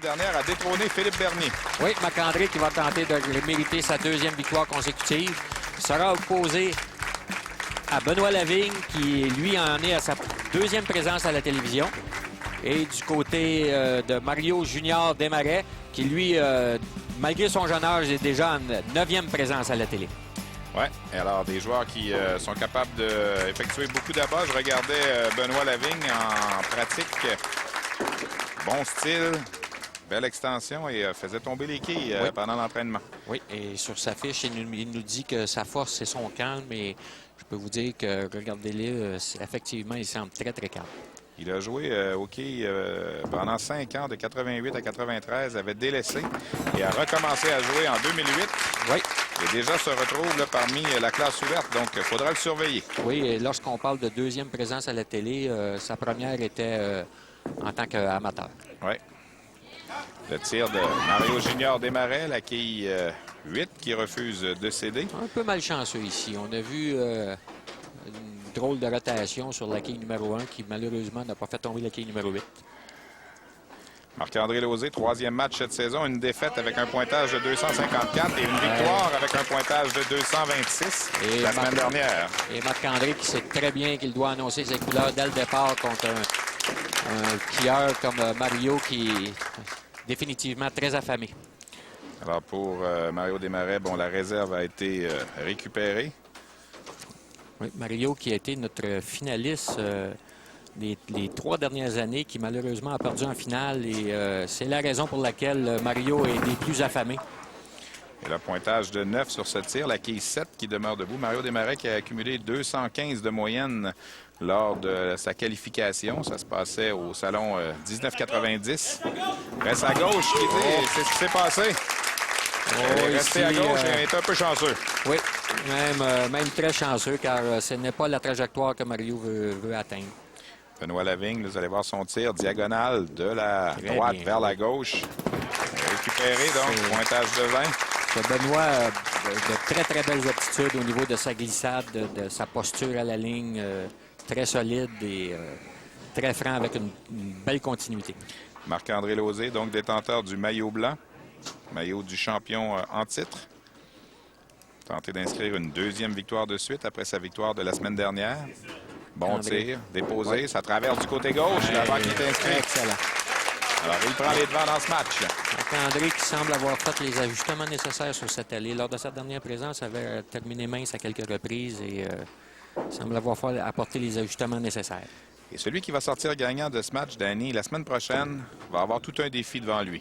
dernière a détrôné Philippe Bernier. Oui, Marc-André qui va tenter de mériter sa deuxième victoire consécutive sera opposé à Benoît Lavigne qui, lui, en est à sa deuxième présence à la télévision. Et du côté de Mario Junior Desmarais qui, lui, malgré son jeune âge, est déjà en 9e présence à la télé. Oui, alors des joueurs qui sont capables d'effectuer beaucoup d'abats. Je regardais Benoît Lavigne en pratique. Bon style, belle extension et faisait tomber les quilles pendant l'entraînement. Oui, et sur sa fiche, il nous dit que sa force, c'est son calme. Et je peux vous dire que, regardez-le, effectivement, il semble très, très calme. Il a joué au quai pendant 5 ans, de 88 à 93, avait délaissé et a recommencé à jouer en 2008. Oui. Et déjà se retrouve là, parmi la classe ouverte, donc il faudra le surveiller. Oui, et lorsqu'on parle de deuxième présence à la télé, sa première était en tant qu'amateur. Oui. Le tir de Mario Junior Desmarais, la quille 8 qui refuse de céder. Un peu malchanceux ici. On a vu une drôle de rotation sur la quille numéro 1 qui malheureusement n'a pas fait tomber la quille numéro 8. Marc-André Lauzé, 3e match cette saison, une défaite avec un pointage de 254 et une victoire avec un pointage de 226 la semaine dernière. Et Marc-André qui sait très bien qu'il doit annoncer ses couleurs dès le départ contre un skieur comme Mario qui est définitivement très affamé. Alors pour Mario Desmarais, bon, la réserve a été récupérée. Oui, Mario qui a été notre finaliste les 3 dernières années, qui malheureusement a perdu en finale. Et c'est la raison pour laquelle Mario est des plus affamés. Et le pointage de 9 sur ce tir, la quille 7 qui demeure debout. Mario Desmarais qui a accumulé 215 de moyenne lors de sa qualification. Ça se passait au salon 1990. Reste à gauche, c'est ce qui s'est passé. Rester à gauche et est un peu chanceux. Oui, même très chanceux, car ce n'est pas la trajectoire que Mario veut atteindre. Benoît Lavigne, vous allez voir son tir diagonal de la droite vers la gauche. Récupéré, donc, pointage de 20. Benoît a de très, très belles aptitudes au niveau de sa glissade, de sa posture à la ligne, très solide et très franc avec une belle continuité. Marc-André Lauzé, donc détenteur du maillot blanc, maillot du champion en titre. Tenter d'inscrire une deuxième victoire de suite après sa victoire de la semaine dernière. Bon tir, déposé, ça traverse du côté gauche, la balle qui est inscrite. Excellent. Alors, il prend les devants dans ce match. Marc-André qui semble avoir fait les ajustements nécessaires sur cette allée. Lors de sa dernière présence, avait terminé mince à quelques reprises et semble avoir apporté les ajustements nécessaires. Et celui qui va sortir gagnant de ce match, Danny, la semaine prochaine, va avoir tout un défi devant lui.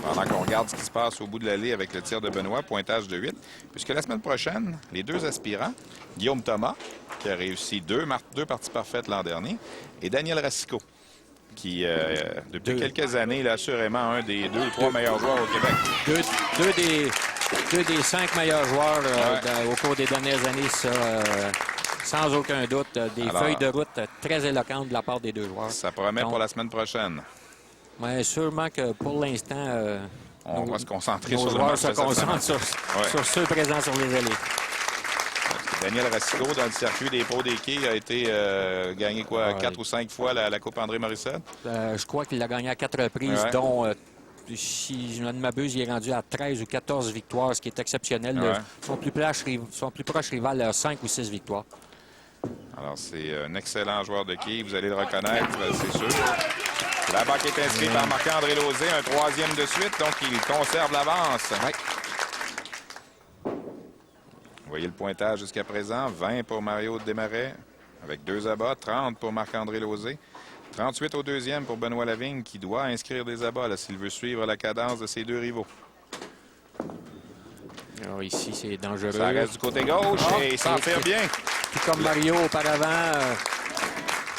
Pendant qu'on regarde ce qui se passe au bout de l'allée avec le tir de Benoît, pointage de 8. Puisque la semaine prochaine, les deux aspirants, Guillaume Thomas, qui a réussi deux parties parfaites l'an dernier, et Daniel Racicot, qui, depuis quelques années, est assurément un des 2 ou 3 meilleurs joueurs au Québec. Deux des 5 meilleurs joueurs au cours des dernières années, ça, sans aucun doute. Feuilles de route très éloquentes de la part des deux joueurs. Ça promet pour la semaine prochaine. Oui, sûrement que pour l'instant, on va se concentrer nos sur joueurs le match se concentrent sur ceux présents sur les allées. Daniel Racicot, dans le circuit des pros des quais, a été gagné 4 ou 5 fois la Coupe André Morissette? Je crois qu'il l'a gagné à 4 reprises, dont, si je ne m'abuse, il est rendu à 13 ou 14 victoires, ce qui est exceptionnel. Son plus proche rival a 5 ou 6 victoires. Alors, c'est un excellent joueur de quai, vous allez le reconnaître, c'est sûr. La balle est inscrite par Marc-André Lauzé, un 3e de suite, donc il conserve l'avance. Vous voyez le pointage jusqu'à présent, 20 pour Mario Desmarais, avec 2 abats, 30 pour Marc-André Lauzé, 38 au 2e pour Benoît Lavigne, qui doit inscrire des abats s'il veut suivre la cadence de ses 2 rivaux. Alors ici, c'est dangereux. Ça reste du côté gauche et il s'en fait bien. Puis comme Mario auparavant,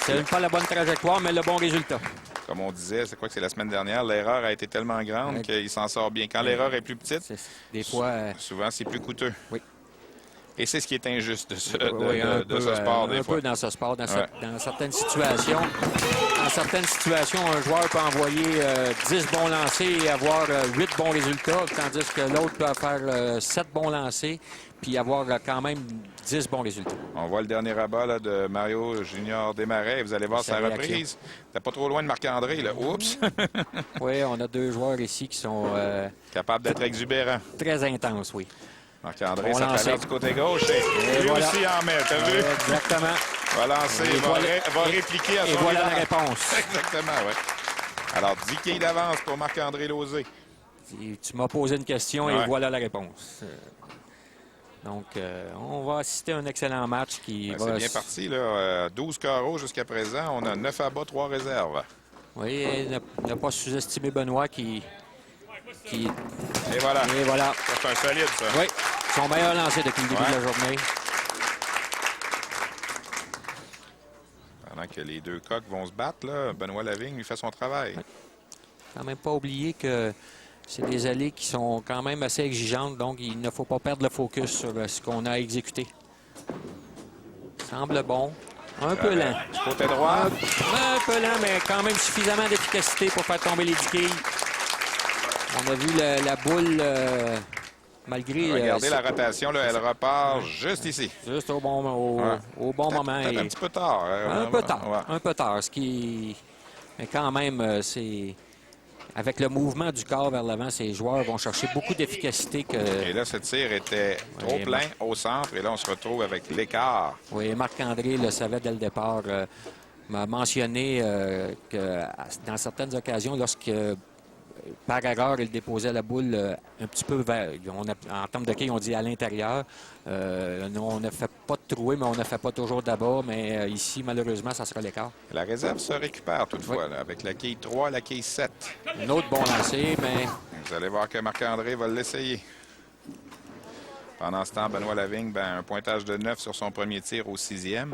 c'est pas la bonne trajectoire, mais le bon résultat. Comme on disait, c'est quoi que c'est la semaine dernière, l'erreur a été tellement grande qu'il s'en sort bien. Quand l'erreur est plus petite, des fois, souvent c'est plus coûteux. Oui. Et c'est ce qui est injuste de ce, Oui, de ce sport, des un fois. peu dans ce sport, dans, Ouais. dans certaines situations. Dans certaines situations, un joueur peut envoyer 10 bons lancers et avoir 8 bons résultats, tandis que l'autre peut faire 7 bons lancers puis avoir quand même 10 bons résultats. On voit le dernier rabat là, de Mario Junior Desmarais. Vous allez voir Sa sa réaction. reprise. T'es pas trop loin de Marc-André, là. Oups! Oui, on a deux joueurs ici qui sont Capable d'être exubérant. très intenses, oui. Marc-André, Bon ça lancer. traverse du côté gauche. Et lui voilà. aussi en met, t'as vu? Exactement. Va lancer, Et va, voilà- va répliquer à Et son voilà la rival. réponse. Exactement, oui. Alors, 10 quilles d'avance pour Marc-André Lauzé. Tu m'as posé une question et Ouais. voilà la réponse. Donc, on va assister à un excellent match qui Ben, va... c'est bien parti, là. 12 carreaux jusqu'à présent. On a 9 à bas, 3 réserves. Oui, et ne pas sous-estimer Benoît qui... Et voilà. Et voilà. Ça, c'est un solide, ça. Oui, son meilleur lancé depuis le début Ouais. de la journée. Pendant que les deux coqs vont se battre, là, Benoît Lavigne lui fait son travail. Quand même pas oublier que c'est des allées qui sont quand même assez exigeantes, donc il ne faut pas perdre le focus sur ce qu'on a exécuté. Semble bon. Un peu lent. Du côté droit, Un peu lent, mais quand même suffisamment d'efficacité pour faire tomber les 10 quilles. On a vu la boule, malgré... regardez la rotation, là, elle repart juste ici. Juste au bon moment. Peut-être et- un petit peu tard. Un peu tard. Ouais. Un peu tard. Ce qui... Mais quand même, c'est... Avec le mouvement du corps vers l'avant, ces joueurs vont chercher beaucoup d'efficacité que... Et là, ce tir était trop Oui, plein au centre. Et là, on se retrouve avec l'écart. Oui, Marc-André le savait dès le départ. M'a mentionné que dans certaines occasions, lorsque par erreur, il déposait la boule un petit peu vers... en termes de quilles, on dit à l'intérieur. On ne fait pas de trouée, mais on ne fait pas toujours d'abat. Mais ici, malheureusement, ça sera l'écart. La réserve se récupère toutefois, là, avec la quille 3, la quille 7. Un autre bon lancer, mais Vous allez voir que Marc-André va l'essayer. Pendant ce temps, Benoît Lavigne, un pointage de 9 sur son premier tir au 6e.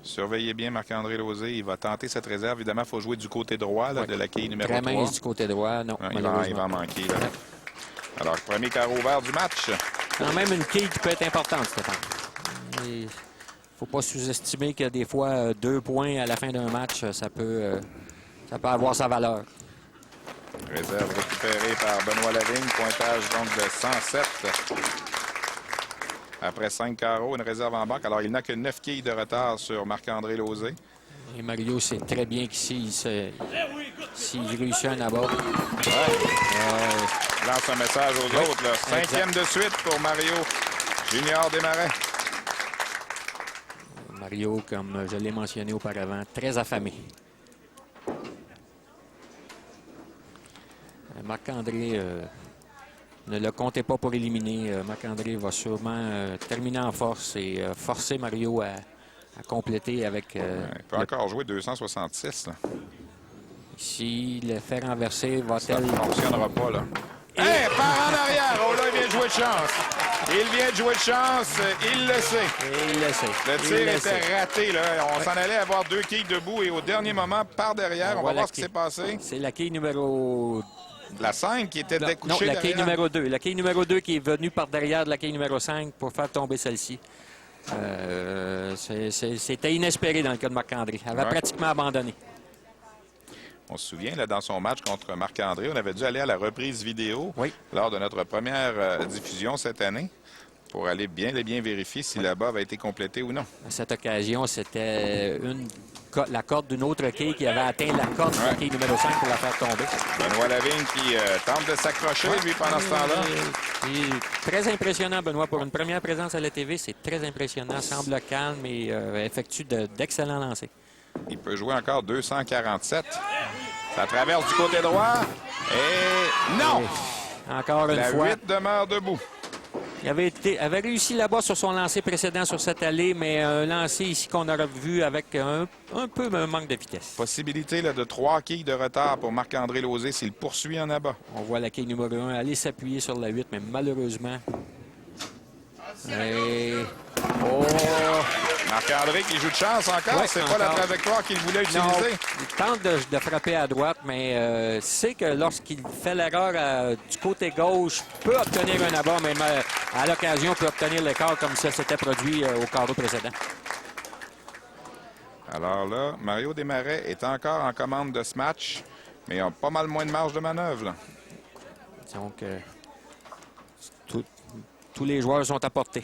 Surveillez bien Marc-André Lauzé. Il va tenter cette réserve. Évidemment, il faut jouer du côté droit là, Oui. de la quille numéro très 3. mince du côté droit. Non, Ouais, il va malheureusement. en manquer. Là. Alors, premier carreau vert du match. Quand même une quille qui peut être importante, Stéphane. Il ne faut pas sous-estimer que des fois, 2 points à la fin d'un match, ça peut avoir sa valeur. Réserve récupérée par Benoît Lavigne. Pointage donc de 107. Après 5 carreaux, une réserve en banque. Alors, il n'a que 9 quilles de retard sur Marc-André Lauzé. Et Mario sait très bien qu'ici, s'il réussit un abat, Il lance un message aux autres. Là. 5e de suite pour Mario Junior Desmarais. Mario, comme je l'ai mentionné auparavant, très affamé. Marc-André ne le comptez pas pour éliminer. Marc-André va sûrement terminer en force et forcer Mario à compléter avec... Il peut encore jouer 266. Là. Ici, le fer renversé Ça va-t-elle... ne fonctionnera pas. Là. Hey, part en arrière! Oh là, il vient de jouer de chance. Il vient de jouer de chance. Il le sait. Et il le sait. Le Il tir le était sait. raté. Là. On s'en allait avoir 2 quilles debout et au dernier moment, par derrière, on va voit voir la ce qui quille. s'est passé. C'est la quille numéro... La 5 qui était Non, découchée la derrière. quille numéro 2. La quille numéro 2 qui est venue par derrière de la quille numéro 5 pour faire tomber celle-ci. C'était inespéré dans le cas de Marc-André. Il avait Ouais. pratiquement abandonné. On se souvient, là, dans son match contre Marc-André, on avait dû aller à la reprise vidéo Oui. lors de notre première diffusion cette année pour aller bien vérifier si la barre avait été complétée ou non. À cette occasion, c'était la corde d'une autre quille qui avait atteint la corde de la quille numéro 5 pour la faire tomber. Benoît Lavigne qui tente de s'accrocher, lui, pendant ce temps-là. Très impressionnant, Benoît. Pour une première présence à la TV, c'est très impressionnant. Semble calme et effectue d'excellents lancers. Il peut jouer encore 247. Ça traverse du côté droit. Et non! Encore une La fois. 8 demeure debout. Il avait réussi là-bas sur son lancer précédent sur cette allée, mais un lancer ici qu'on aurait vu avec un peu un manque de vitesse. Possibilité là, de 3 quilles de retard pour Marc-André Lauzé s'il poursuit en abat. On voit la quille numéro 1 aller s'appuyer sur la 8, mais malheureusement... Et... Oh! Marc-André qui joue de chance encore. Ouais, C'est pas la encore. trajectoire qu'il voulait Non, utiliser. il tente de frapper à droite, mais sait que lorsqu'il fait l'erreur du côté gauche, peut obtenir un abat, mais à l'occasion peut obtenir l'écart comme ça s'était produit au carreau précédent. Alors là, Mario Desmarais est encore en commande de ce match, mais il a pas mal moins de marge de manœuvre, là. Donc, tous les joueurs sont à portée.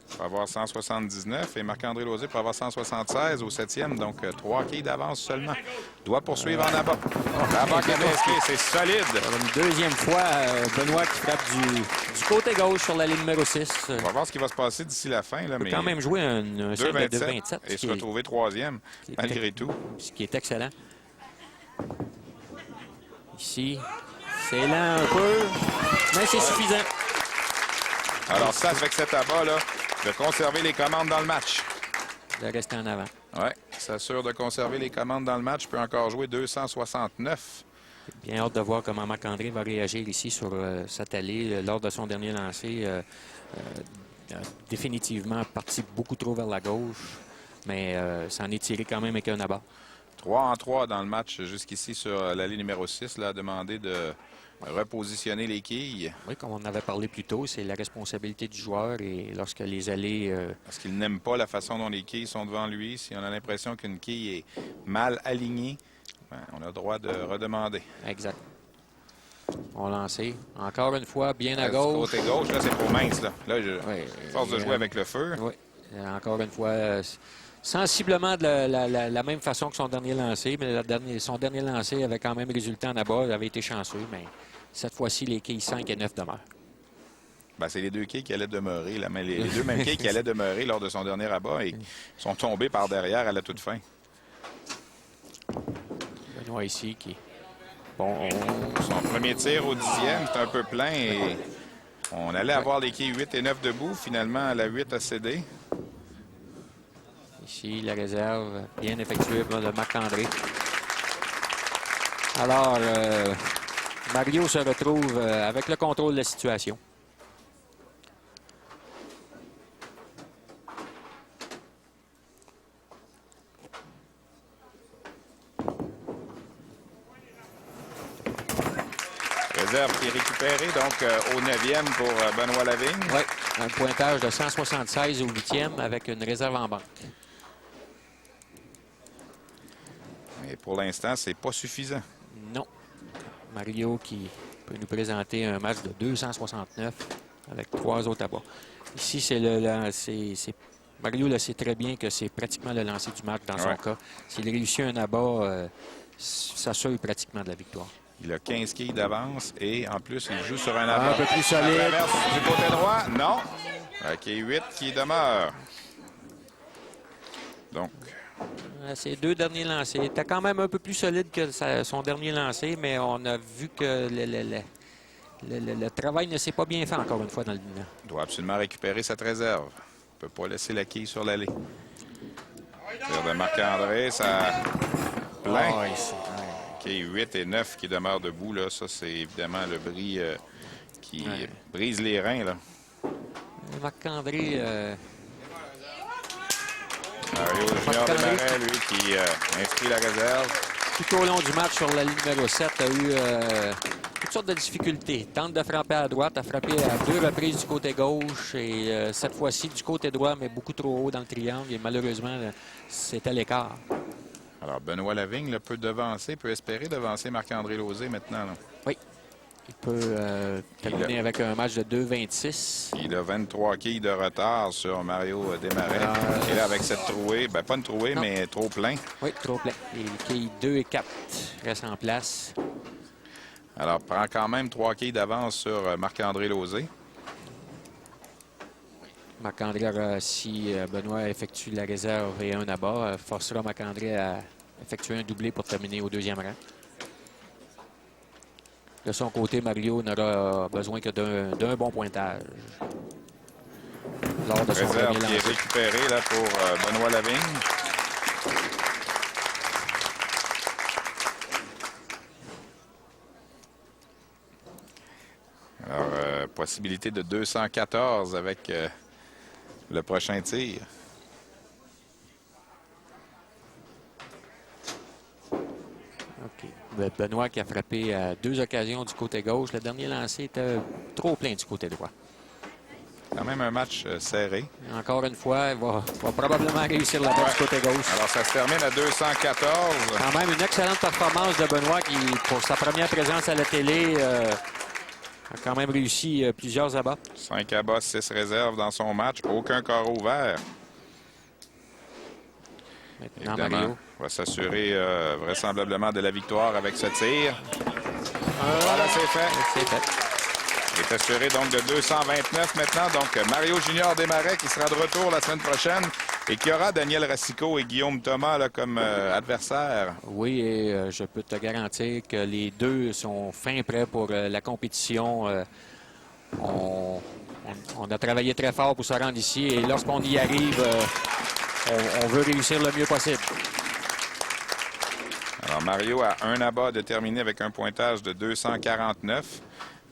Pour avoir 179 et Marc-André Lauzé pour avoir 176 au 7e, donc 3 quilles d'avance seulement. Doit poursuivre en abat. La banque est inscrite, c'est solide. Une deuxième fois, Benoît qui frappe du côté gauche sur la ligne numéro 6. On va voir ce qui va se passer d'ici la fin. Là, Il peut mais quand même jouer un set de 2,27. et se retrouver 3e, malgré tout. Ce qui est excellent. Ici, c'est lent un peu, mais c'est suffisant. Alors ça, avec cet abat, là, de conserver les commandes dans le match. De rester en avant. Oui, s'assure de conserver les commandes dans le match. Peut encore jouer 269. Bien hâte de voir comment Marc-André va réagir ici sur cette allée lors de son dernier lancer. Définitivement parti beaucoup trop vers la gauche, mais s'en est tiré quand même avec un abat. 3 en 3 dans le match jusqu'ici sur l'allée numéro 6. Là, a demandé de repositionner les quilles. Oui, comme on avait parlé plus tôt, c'est la responsabilité du joueur et lorsque les allées... Parce qu'il n'aime pas la façon dont les quilles sont devant lui. Si on a l'impression qu'une quille est mal alignée, ben, on a le droit de redemander. Exact. On lancé. Encore une fois, bien à Du gauche. côté gauche, là, c'est trop mince. Là, force de jouer avec le feu. Oui, encore une fois, sensiblement de la même façon que son dernier lancé, mais son dernier lancé avait quand même résulté en abat. Il avait été chanceux, mais cette fois-ci, les quilles 5 et 9 demeurent. Ben, c'est les deux quilles qui allaient demeurer, là, mais les deux mêmes quilles qui allaient demeurer lors de son dernier abat et sont tombés par derrière à la toute fin. Benoît ici qui... Bon, Son premier tir au 10e, c'est un peu plein et on allait avoir les quilles 8 et 9 debout. Finalement, la 8 a cédé. Ici, la réserve bien effectuée par le Marc-André. Alors, Mario se retrouve avec le contrôle de la situation. Réserve qui est récupérée donc au 9e pour Benoît Lavigne. Oui, un pointage de 176 au 8e avec une réserve en banque. Et pour l'instant, c'est pas suffisant. Non. Mario qui peut nous présenter un match de 269 avec 3 autres abats. Ici, c'est Mario le sait très bien que c'est pratiquement le lancer du match dans son cas. S'il réussit un abat, ça s'assure pratiquement de la victoire. Il a 15 quilles d'avance et en plus, il joue sur un abat. Un peu plus solide. Du côté droit, non. OK, 8 qui demeure. Donc, Ses deux derniers lancers. Il était quand même un peu plus solide que son dernier lancé, mais on a vu que le travail ne s'est pas bien fait encore une fois dans le bilan. il doit absolument récupérer cette réserve. Il ne peut pas laisser la quille sur l'allée. Tir de Marc-André, ça plein. Oh, ici. OK, 8 et 9 qui demeurent debout. Là. Ça, c'est évidemment le bris qui brise les reins. Là. Marc-André... Mario Junior Desmarais, lui, qui inscrit la réserve. Tout au long du match sur la ligne numéro 7, a eu toutes sortes de difficultés. Tente de frapper à droite, a frappé à 2 reprises du côté gauche et cette fois-ci du côté droit, mais beaucoup trop haut dans le triangle. Et malheureusement, c'est à l'écart. Alors, Benoît Lavigne là, peut espérer devancer Marc-André Lauzé maintenant. Là. Oui. Il peut terminer avec un match de 2,26. Il a 23 quilles de retard sur Mario Desmarais. Et là, avec cette trouée, ben pas une trouée, mais trop plein. Oui, trop plein. Les quilles 2 et 4 restent en place. Alors, prend quand même 3 quilles d'avance sur Marc-André Lauzé. Marc-André, si Benoît effectue la réserve et un abat, forcera Marc-André à effectuer un doublé pour terminer au 2e rang. De son côté, Mario n'aura besoin que d'un bon pointage. Lors de son Réserve premier qui est lancer. récupérée là, pour Benoît Lavigne. Alors, possibilité de 214 avec le prochain tir. OK. Benoît qui a frappé à 2 occasions du côté gauche. Le dernier lancé était trop plein du côté droit. Quand même un match serré. Encore une fois, il va probablement réussir la balle du côté gauche. Alors, ça se termine à 214. Quand même une excellente performance de Benoît qui, pour sa première présence à la télé, a quand même réussi plusieurs abats. 5 abats, 6 réserves dans son match. Aucun carreau ouvert. Maintenant, Évidemment, Mario. va s'assurer vraisemblablement de la victoire avec ce tir. Voilà, c'est fait. C'est fait. Il est assuré donc de 229 maintenant. Donc, Mario Junior Desmarais qui sera de retour la semaine prochaine et qui aura Daniel Racicot et Guillaume Thomas là, comme adversaires. Oui, et je peux te garantir que les deux sont fin prêts pour la compétition. On a travaillé très fort pour se rendre ici et lorsqu'on y arrive, on veut réussir le mieux possible. Alors, Mario a un abat de terminer avec un pointage de 249.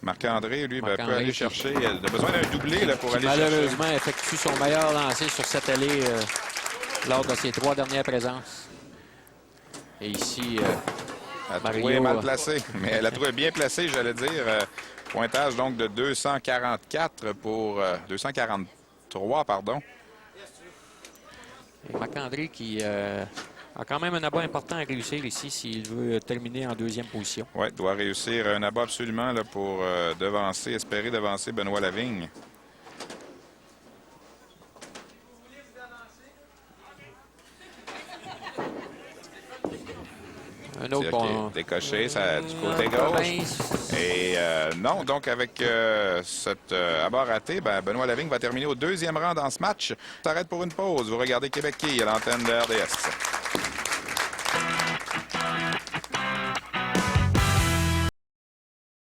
Marc-André, lui, peut aller chercher. Il a besoin d'un doublé là, pour aller malheureusement chercher. effectue son meilleur lancer sur cette allée lors de ses 3 dernières présences. Et ici, La Mario trouée est mal placée, mais la trouée est bien placée, j'allais dire. Pointage donc de 244 pour 243, pardon. Et Marc-André qui a quand même un abat important à réussir ici s'il veut terminer en 2e position. Oui, doit réussir un abat absolument là, pour devancer, espérer devancer Benoît Lavigne. Un autre bon... décoché ça, du côté gauche. Et non, donc avec cet abat raté, Benoît Lavigne va terminer au 2e rang dans ce match. On s'arrête pour une pause. Vous regardez Québec qui à l'antenne de RDS.